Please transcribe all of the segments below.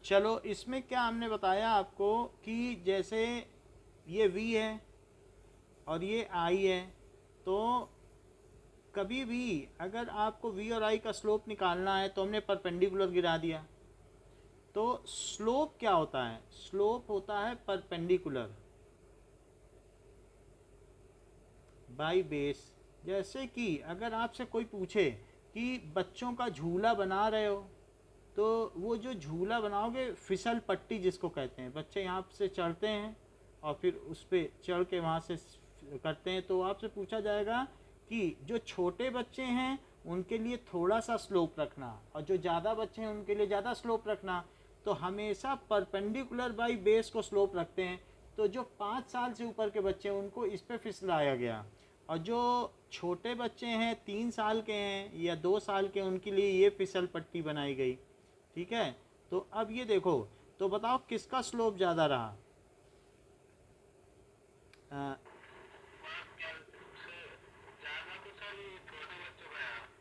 चलो इसमें क्या हमने बताया आपको कि जैसे ये V है और ये I है, तो कभी भी अगर आपको V और I का स्लोप निकालना है तो हमने परपेंडिकुलर गिरा दिया। तो स्लोप क्या होता है? स्लोप होता है परपेंडिकुलर बाई बेस। जैसे कि अगर आपसे कोई पूछे कि बच्चों का झूला बना रहे हो, तो वो जो झूला बनाओगे फिसल पट्टी जिसको कहते हैं, बच्चे यहाँ से चढ़ते हैं और फिर उस पर चढ़ के वहाँ से करते हैं, तो आपसे पूछा जाएगा कि जो छोटे बच्चे हैं उनके लिए थोड़ा सा स्लोप रखना और जो ज़्यादा बच्चे हैं उनके लिए ज़्यादा स्लोप रखना। तो हमेशा परपेंडिकुलर बाई बेस को स्लोप रखते हैं। तो जो 5 साल से ऊपर के बच्चे हैं उनको इस पर फिसलाया गया, और जो छोटे बच्चे हैं 3 साल के हैं या 2 साल के, उनके लिए ये फिसल पट्टी बनाई गई। ठीक है, तो अब ये देखो, तो बताओ किसका स्लोप ज़्यादा रहा? आ,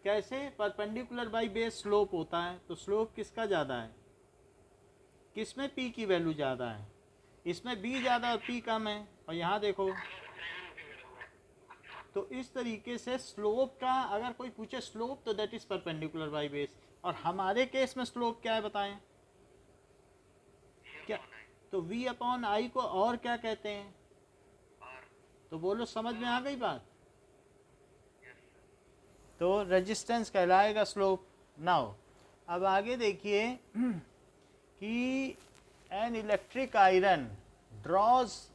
कैसे? परपेंडिकुलर बाई बेस स्लोप होता है, तो स्लोप किसका ज़्यादा है? किस में पी की वैल्यू ज़्यादा है? इसमें बी ज़्यादा और पी कम है। और यहाँ देखो, तो इस तरीके से स्लोप का अगर कोई पूछे स्लोप, तो that is perpendicular by base. और हमारे केस में स्लोप क्या है बताएं? क्या? तो v अपॉन आई को और क्या कहते हैं? तो बोलो, समझ में आ गई बात? तो रेजिस्टेंस कहलाएगा स्लोप। नाउ अब आगे देखिए कि an electric iron draws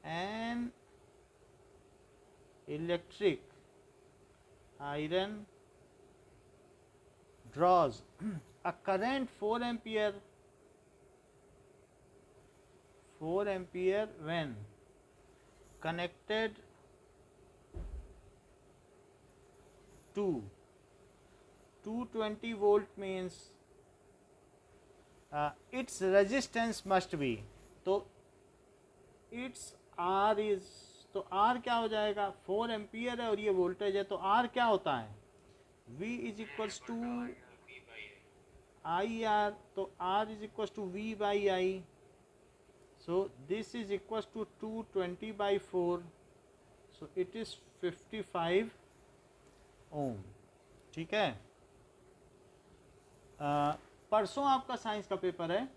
an electric iron draws a current 4 ampere when connected to 220 volt means its resistance must be, तो its R is, तो R क्या हो जाएगा? 4 एम्पियर है और ये वोल्टेज है, तो R क्या होता है? V is equals to I R, तो R is equals to V by I. So this is equals to 220 by 4, so it is 55 ओम। ठीक है, परसों आपका साइंस का पेपर है,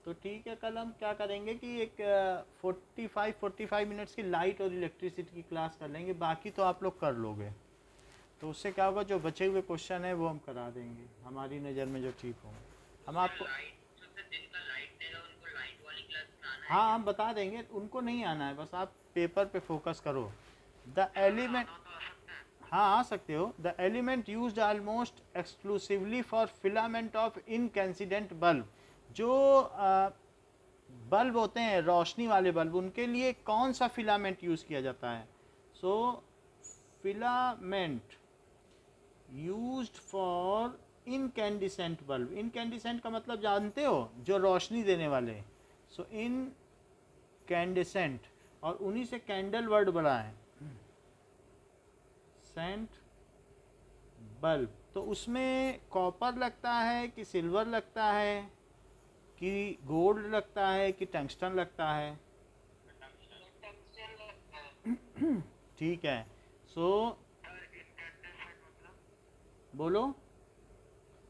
तो ठीक है, कल हम क्या करेंगे कि एक 45 मिनट्स की लाइट और इलेक्ट्रिसिटी की क्लास कर लेंगे, बाकी तो आप लोग कर लोगे। तो उससे क्या होगा, जो बचे हुए क्वेश्चन है वो हम करा देंगे हमारी नज़र में जो ठीक होंगे। हम आपको हाँ हम बता देंगे, उनको नहीं आना है, बस आप पेपर पे फोकस करो। द एलिमेंट, हाँ आ सकते हो। The element used almost exclusively for filament of incandescent bulb, जो बल्ब होते हैं रोशनी वाले बल्ब, उनके लिए कौन सा फिलामेंट यूज़ किया जाता है? So filament used for incandescent bulb. Incandescent का मतलब जानते हो, जो रोशनी देने वाले। सो इनकैंडिसेंट, और उन्हीं से कैंडल वर्ड बना है, सेंट बल्ब। तो उसमें कॉपर लगता है कि सिल्वर लगता है कि गोल्ड लगता है कि टंगस्टन लगता है? ठीक है, सो बोलो।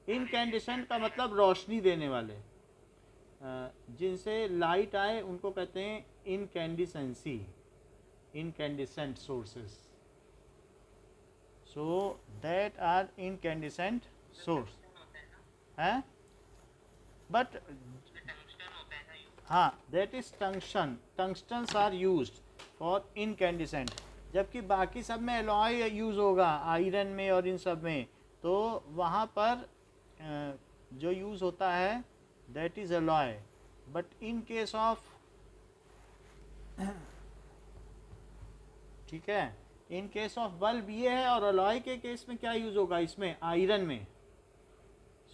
इनकैंडिसेंट का मतलब रोशनी देने वाले, जिनसे लाइट आए उनको कहते हैं incandescence, incandescent sources. So that are incandescent source हैं, बट हाँ that is tungsten, tungstens are used for incandescent. जबकि बाकी सब में एलॉय यूज़ होगा, आयरन में और इन सब में, तो वहाँ पर जो यूज़ होता है that is alloy. But in case of, ठीक है, इन केस ऑफ बल्ब ये है, और अलॉय के केस में क्या यूज़ होगा? इसमें आयरन में।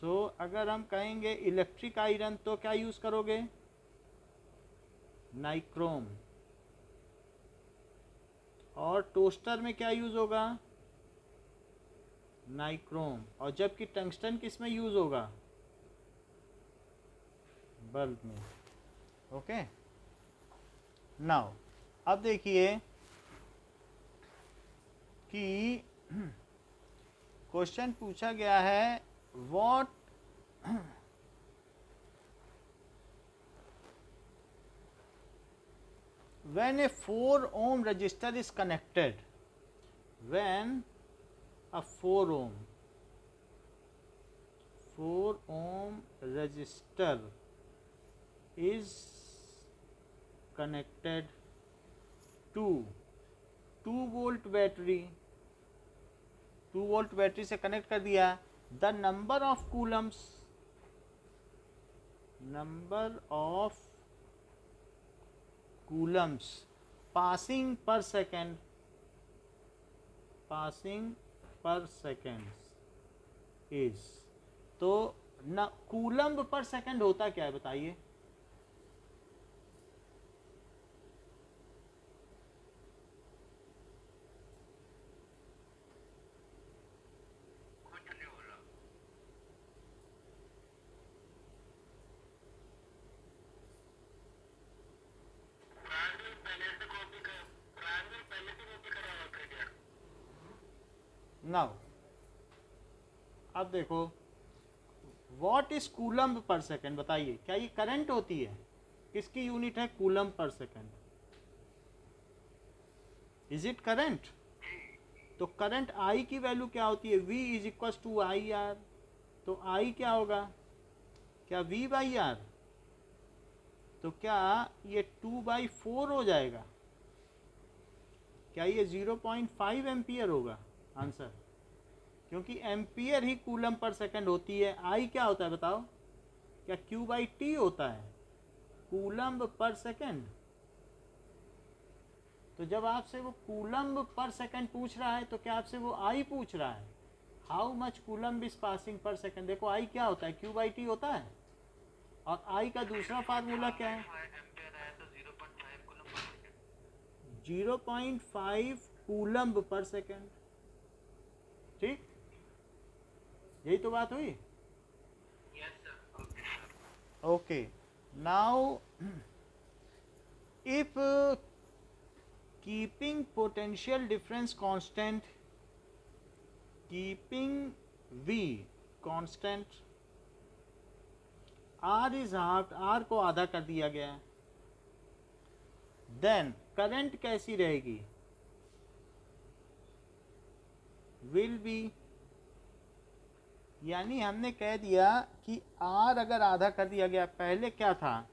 सो अगर हम कहेंगे इलेक्ट्रिक आयरन, तो क्या यूज़ करोगे? नाइक्रोम। और टोस्टर में क्या यूज़ होगा? नाइक्रोम। और जबकि टंगस्टन किस में यूज़ होगा? बल्ब में। ओके, नाउ अब देखिए कि क्वेश्चन पूछा गया है what when a 4 ohm resistor is connected, when a 4 ohm resistor is connected to 2 volt battery, 2 volt battery से कनेक्ट कर दिया, the number of Coulomb's passing per second is, तो न कूलम्ब पर सेकंड होता क्या है बताइए? नाउ अब देखो what is coulomb per second, बताइए क्या ये करंट होती है? किसकी यूनिट है coulomb per second? Is it current? तो करंट आई की वैल्यू क्या होती है? V is equal to I R. तो आई क्या होगा? क्या V बाई आर? तो क्या ये 2/4 हो जाएगा? क्या ये 0.5 एम्पियर होगा? आंसर, क्योंकि एम्पियर ही कूलम पर सेकंड होती है। आई क्या होता है बताओ? क्या Q/T होता है कूलम्ब पर सेकंड? तो जब आपसे वो कूलम्ब पर सेकंड पूछ रहा है तो क्या आपसे वो आई पूछ रहा है? How much coulomb is passing पर सेकंड। देखो आई क्या होता है? Q/T होता है। और आई का दूसरा फार्मूला क्या है? 0.5 कूलम्ब पर सेकंड। ठीक, यही तो बात हुई। Okay, now if keeping potential difference constant, keeping V constant, R is half, R को आधा कर दिया गया, देन करंट कैसी रहेगी? विल बी, यानी हमने कह दिया कि R अगर आधा कर दिया गया, पहले क्या था?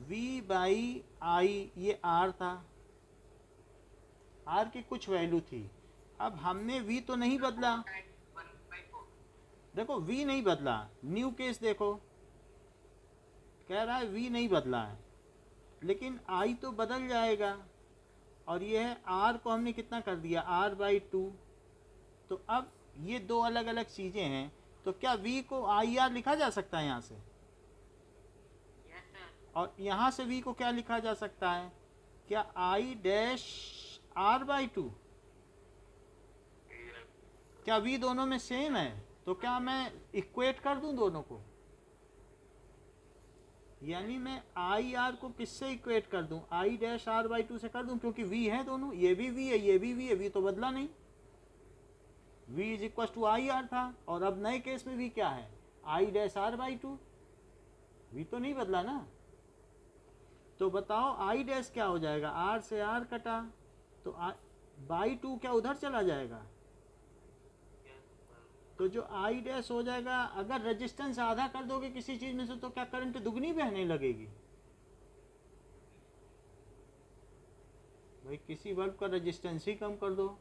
V बाई आई, ये R था, R की कुछ वैल्यू थी। अब हमने V तो नहीं बदला, देखो V नहीं बदला, न्यू केस देखो, कह रहा है V नहीं बदला है, लेकिन I तो बदल जाएगा। और ये है R को हमने कितना कर दिया? R/2। तो अब ये दो अलग अलग चीज़ें हैं, तो क्या V को IR लिखा जा सकता है यहाँ से? और यहाँ से V को क्या लिखा जा सकता है? क्या I-R/2? क्या V दोनों में सेम है? तो क्या मैं इक्वेट कर दूं दोनों को? यानी मैं IR को किससे इक्वेट कर दूं? I-R/2 से कर दूं, क्योंकि V है दोनों, ये भी V है, ये भी V है, V तो बदला नहीं, V is equal to IR था। और अब नए केस में V क्या है? I-R/2, V तो नहीं बदला ना। तो बताओ I' क्या हो जाएगा? R से R कटा, तो बाई 2 क्या उधर चला जाएगा? तो जो I' हो जाएगा, अगर रेजिस्टेंस आधा कर दोगे किसी चीज में से तो क्या करंट दुगनी बहने लगेगी? भाई किसी बल्ब का रेजिस्टेंस ही कम कर दो।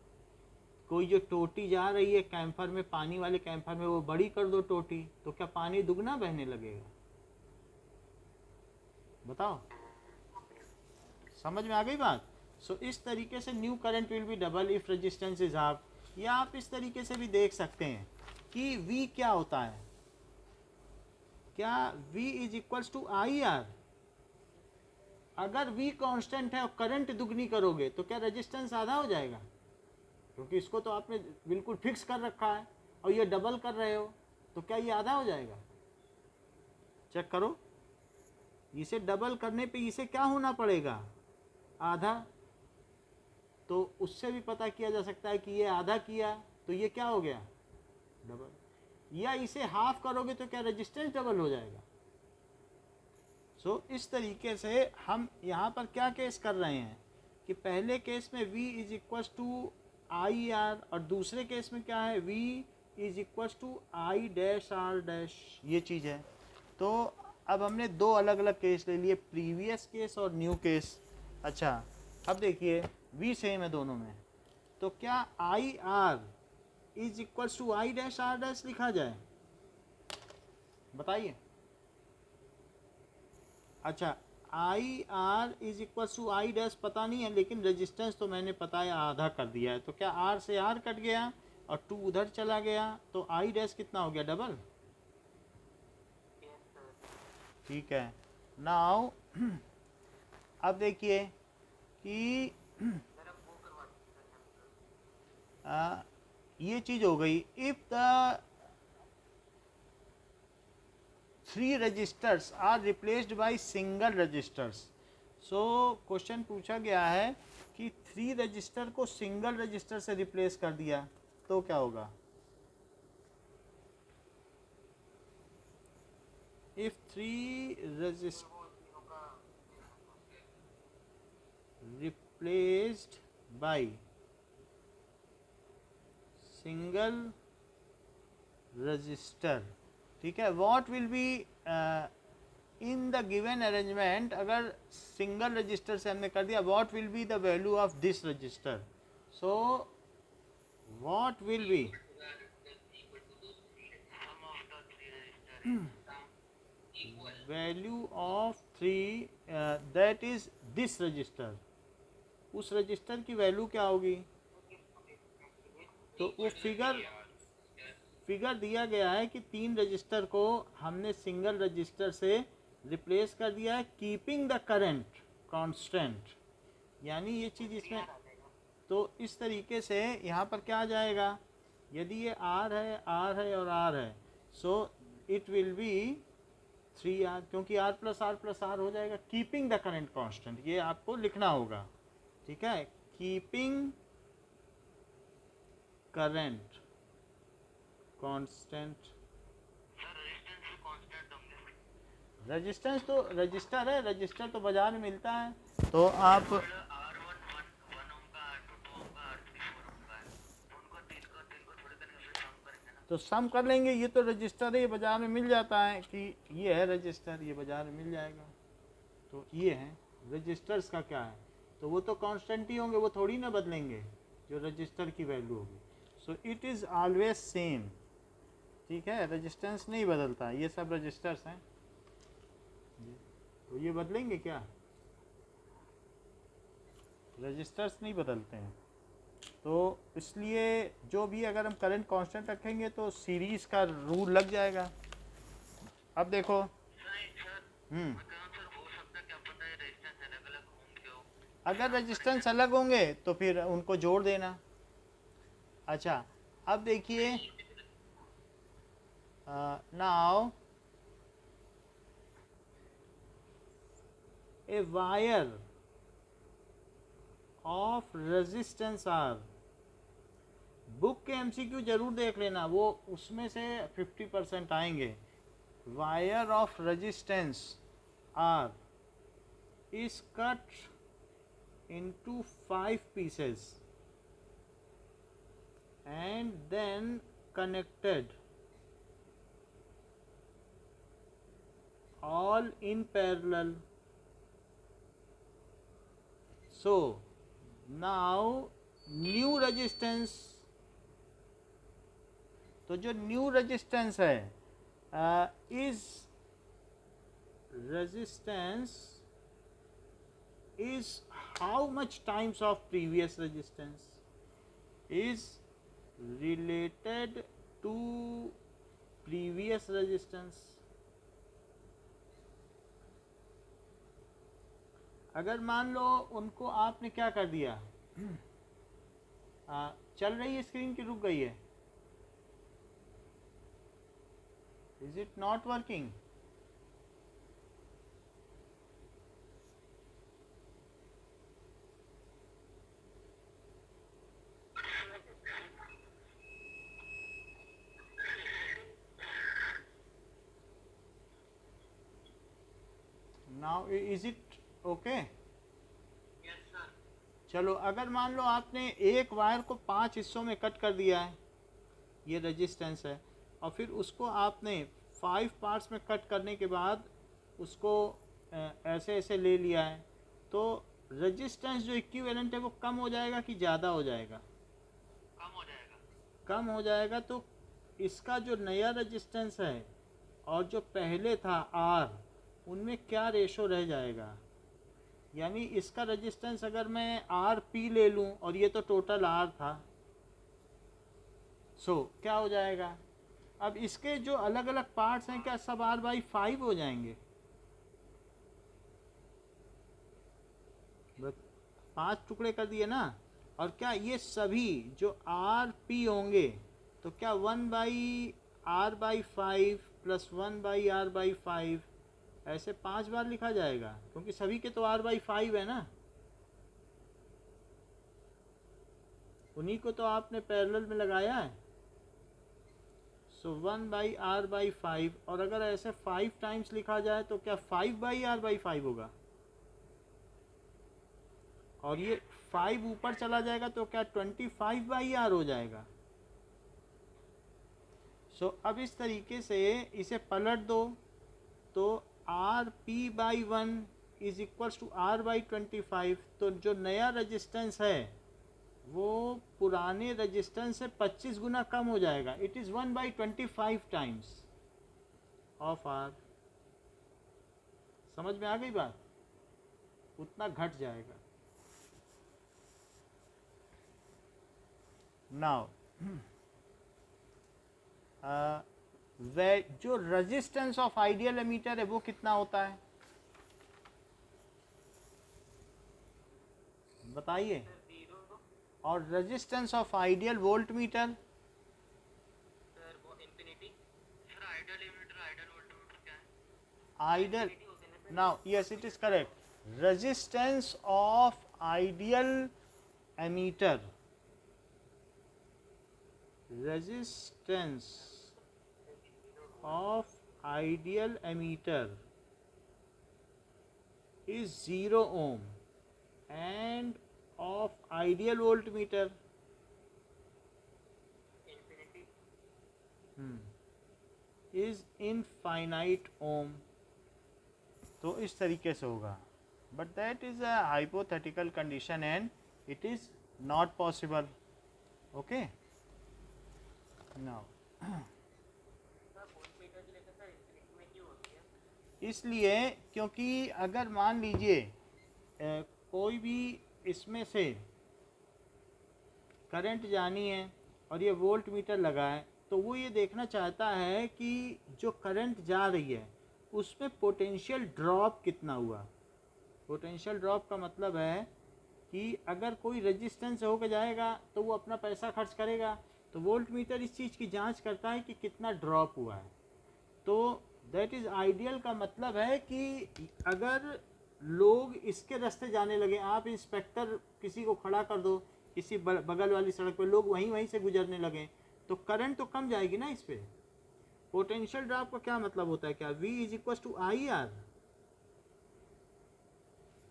कोई जो टोटी जा रही है कैंपर में, पानी वाले कैंपर में, वो बड़ी कर दो टोटी, तो क्या पानी दुगना बहने लगेगा? बताओ, समझ में आ गई बात? सो इस तरीके से new current will be double if resistance is half. या आप इस तरीके से भी देख सकते हैं कि V क्या होता है? क्या V is equals to IR? अगर V कांस्टेंट है और करंट दुगनी करोगे तो क्या रेजिस्टेंस आधा हो जाएगा? क्योंकि इसको तो आपने बिल्कुल फिक्स कर रखा है और ये डबल कर रहे हो, तो क्या ये आधा हो जाएगा? चेक करो, इसे डबल करने पे इसे क्या होना पड़ेगा? आधा। तो उससे भी पता किया जा सकता है कि ये आधा किया तो ये क्या हो गया? डबल। या इसे हाफ करोगे तो क्या रेजिस्टेंस डबल हो जाएगा? इस तरीके से हम यहाँ पर क्या केस कर रहे हैं कि पहले केस में V is equal to I R और दूसरे केस में क्या है? V is equal to I dash R dash, ये चीज़ है। तो अब हमने दो अलग अलग केस ले लिए, प्रीवियस केस और न्यू केस। अच्छा, अब देखिए V सेम है दोनों में, तो क्या I R is equal to I dash R dash लिखा जाए? बताइए। अच्छा, I R is equal to I dash पता नहीं है, लेकिन रेजिस्टेंस तो मैंने पता है आधा कर दिया है, तो क्या आर से आर कट गया और 2 उधर चला गया, तो आई डैश कितना हो गया? डबल। ठीक है। नाउ अब देखिए कि ये चीज़ हो गई। If the 3 resistors are replaced by single resistors, so question पूछा गया है कि 3 रजिस्टर को सिंगल रजिस्टर से रिप्लेस कर दिया तो क्या होगा? If 3 register replaced by single register, ठीक है, what will be in the given arrangement, अगर सिंगल रजिस्टर से हमने कर दिया, what will be the value of this register? So what will be value of 3 that is this register, उस register की वैल्यू क्या होगी? तो वो फिगर दिया गया है कि 3 रजिस्टर को हमने सिंगल रजिस्टर से रिप्लेस कर दिया है, कीपिंग द करंट कांस्टेंट, यानी ये चीज़ इसमें। तो इस तरीके से यहाँ पर क्या आ जाएगा? यदि ये R है और R है, so it will be 3R, क्योंकि R प्लस R हो जाएगा, कीपिंग द करंट कांस्टेंट, ये आपको लिखना होगा। ठीक है, कीपिंग करंट कांस्टेंट। रेजिस्टेंस तो रजिस्टर है, रजिस्टर तो बाजार में मिलता है, तो आप तो सम कर लेंगे। ये तो रजिस्टर है, ये बाजार में मिल जाता है कि ये है रजिस्टर, ये बाजार में मिल जाएगा। तो ये है रजिस्टर्स का क्या है, तो वो तो कांस्टेंट ही होंगे, वो थोड़ी ना बदलेंगे जो रजिस्टर की वैल्यू होगी। So it is always same. ठीक है, रेजिस्टेंस नहीं बदलता, ये सब रजिस्टर्स हैं। तो ये बदलेंगे क्या? रजिस्टर्स नहीं बदलते हैं। तो इसलिए जो भी अगर हम करंट कांस्टेंट रखेंगे तो सीरीज का रूल लग जाएगा। अब देखो, अगर रेजिस्टेंस अलग होंगे तो फिर उनको जोड़ देना। अच्छा, अब देखिए, now a wire of resistance R, book के एमसीक्यू जरूर देख लेना, वो उसमें से 50% आएंगे। Wire of resistance R is cut into 5 pieces and then connected all in parallel. So now new resistance, तो जो न्यू रेजिस्टेंस है is resistance is how much times of previous resistance is related to previous resistance. अगर मान लो उनको आपने क्या कर दिया, चल रही है स्क्रीन की रुक गई है? Is it not working? Now is it okay? चलो अगर मान लो आपने एक वायर को 5 हिस्सों में कट कर दिया है, ये रेजिस्टेंस है, और फिर उसको आपने 5 पार्ट्स में कट करने के बाद उसको ऐसे ऐसे ले लिया है, तो रेजिस्टेंस जो इक्विवेलेंट है वो कम हो जाएगा कि ज़्यादा हो जाएगा? कम हो जाएगा। कम हो जाएगा। तो इसका जो नया रेजिस्टेंस है और जो पहले था आर, उनमें क्या रेशो रह जाएगा? यानी इसका रेजिस्टेंस अगर मैं आर पी ले लूँ और ये तो टोटल आर था, सो क्या हो जाएगा? अब इसके जो अलग अलग पार्ट्स हैं क्या सब आर बाई 5 हो जाएंगे? बस 5 टुकड़े कर दिए ना, और क्या ये सभी जो आर पी होंगे तो क्या 1 by R by 5 plus 1 by R by 5 ऐसे 5 बार लिखा जाएगा? क्योंकि सभी के तो आर बाई 5 है ना, उन्हीं को तो आपने पैरेलल में लगाया है। सो 1 बाई आर बाई 5, और अगर ऐसे 5 टाइम्स लिखा जाए तो क्या 5 बाई आर बाई 5 होगा? और ये 5 ऊपर चला जाएगा तो क्या 25 बाई आर हो जाएगा? सो अब इस तरीके से इसे पलट दो, तो R P by 1 is equals to R by 25। तो जो नया रेजिस्टेंस है वो पुराने रेजिस्टेंस से 25 गुना कम हो जाएगा। It is 1 by 25 times of R. समझ में आ गई बात? उतना घट जाएगा। नाउ जो रेजिस्टेंस ऑफ आइडियल एमीटर है वो कितना होता है बताइए? जीरो। और resistance of ideal voltmeter? Sir वो infinity. Sir ideal limiter ideal voltmeter क्या है? आइडियल, इंफिनिटी होते हैं ना sir. Now yes it is correct. Resistance of ideal ammeter, resistance of ideal emitter is 0 ohm and of ideal voltmeter infinity. is infinite ohm। तो इस तरीके से होगा, but that is a hypothetical condition and it is not possible। okay now इसलिए क्योंकि अगर मान लीजिए कोई भी इसमें से करंट जानी है और ये वोल्ट मीटर लगा है, तो वो ये देखना चाहता है कि जो करंट जा रही है उसमें पोटेंशियल ड्रॉप कितना हुआ। पोटेंशियल ड्रॉप का मतलब है कि अगर कोई रेजिस्टेंस होकर जाएगा तो वो अपना पैसा खर्च करेगा, तो वोल्ट मीटर इस चीज़ की जांच करता है कि कितना ड्रॉप हुआ है। तो दैट इज़ आइडियल का मतलब है कि अगर लोग इसके रास्ते जाने लगे, आप इंस्पेक्टर किसी को खड़ा कर दो किसी बगल वाली सड़क पे, लोग वहीं से गुजरने लगे तो करंट तो कम जाएगी ना इस पर। पोटेंशियल ड्रॉप का क्या मतलब होता है? क्या V is equal to I R.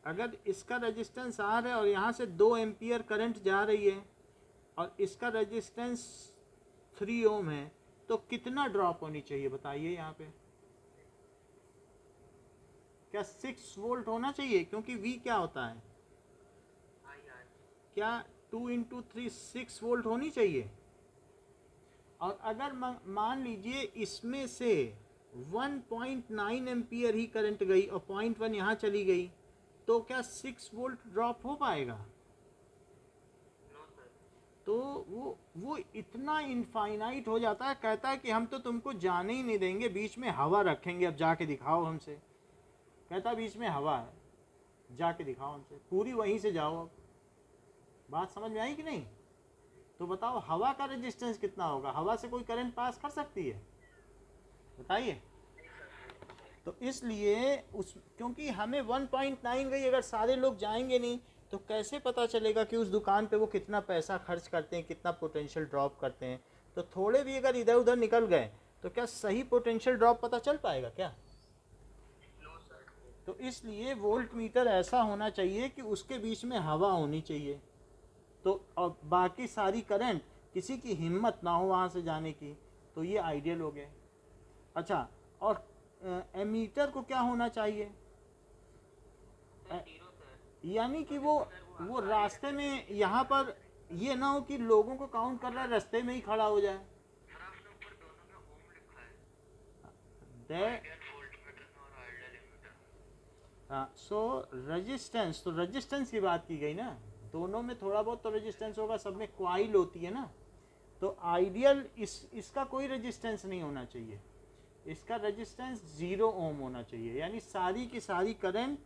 अगर इसका रेजिस्टेंस आर है और यहाँ से 2 एम्पियर करंट जा रही है और इसका रेजिस्टेंस 3 ओम है, तो कितना ड्रॉप होनी चाहिए बताइए यहाँ पे? क्या 6 वोल्ट होना चाहिए? क्योंकि V क्या होता है? क्या 2 इंटू 3 6 वोल्ट होनी चाहिए। और अगर मान लीजिए इसमें से 1.9 एम्पियर ही करंट गई और 0.1 यहाँ चली गई, तो क्या 6 वोल्ट ड्रॉप हो पाएगा? तो वो इतना इनफाइनाइट हो जाता है, कहता है कि हम तो तुमको जाने ही नहीं देंगे, बीच में हवा रखेंगे, अब जाके दिखाओ हमसे। कहता बीच में हवा है, जाके दिखाओ उनसे, पूरी वहीं से जाओ। अब बात समझ में आई कि नहीं? तो बताओ हवा का रेजिस्टेंस कितना होगा? हवा से कोई करंट पास कर सकती है? बताइए। तो इसलिए उस, क्योंकि हमें 1.9 गई, अगर सारे लोग जाएंगे नहीं तो कैसे पता चलेगा कि उस दुकान पे वो कितना पैसा खर्च करते हैं, कितना पोटेंशियल ड्रॉप करते हैं? तो थोड़े भी अगर इधर उधर निकल गए तो क्या सही पोटेंशियल ड्रॉप पता चल पाएगा क्या? No sir. तो इसलिए वोल्ट मीटर ऐसा होना चाहिए कि उसके बीच में हवा होनी चाहिए, तो और बाकी सारी करंट किसी की हिम्मत ना हो वहाँ से जाने की, तो ये आइडियल हो गए। अच्छा, और एमीटर को क्या होना चाहिए? Sir zero sir. यानी कि वो रास्ते में यहाँ पर ये ना हो कि लोगों को काउंट कर रहा है, रास्ते में ही खड़ा हो जाए। सर आपने ऊपर दोनों में ओम लिखा है, दे आइडियल वोल्ट मीटर में और आइडियल एमीटर। हाँ, सो रेजिस्टेंस, तो रेजिस्टेंस की बात की गई ना, दोनों में थोड़ा बहुत तो रेजिस्टेंस होगा, सब में क्वाइल होती है ना। तो आइडियल इसका कोई रेजिस्टेंस नहीं होना चाहिए, इसका रेजिस्टेंस 0 ओम होना चाहिए, यानी सारी की सारी करंट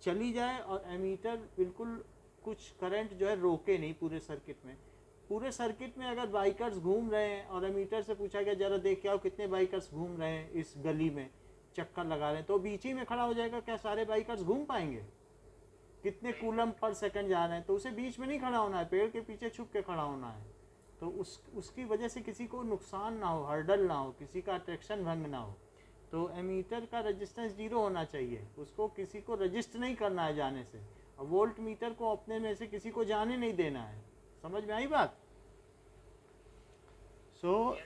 चली जाए और एमीटर बिल्कुल कुछ करंट जो है रोके नहीं पूरे सर्किट में। पूरे सर्किट में अगर बाइकर्स घूम रहे हैं और एमीटर से पूछा गया जरा देख के आओ कितने बाइकर्स घूम रहे हैं इस गली में, चक्कर लगा रहे हैं, तो बीच ही में खड़ा हो जाएगा, क्या सारे बाइकर्स घूम पाएंगे? कितने कूलम पर सेकंड जा रहे हैं, तो उसे बीच में नहीं खड़ा होना है, पेड़ के पीछे छुप के खड़ा होना है। तो उसकी वजह से किसी को नुकसान ना हो, हर्डल ना हो, किसी का अट्रैक्शन भंग ना हो। तो एमीटर का रेजिस्टेंस 0 होना चाहिए, उसको किसी को रजिस्ट नहीं करना है जाने से, और वोल्ट मीटर को अपने में से किसी को जाने नहीं देना है। समझ में आई बात? So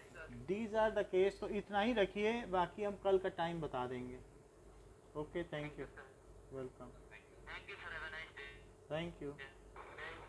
these are the case. तो इतना ही रखिए, बाकी हम कल का टाइम बता देंगे। Okay, thank you, welcome, thank you sir, have a nice day. Thank you.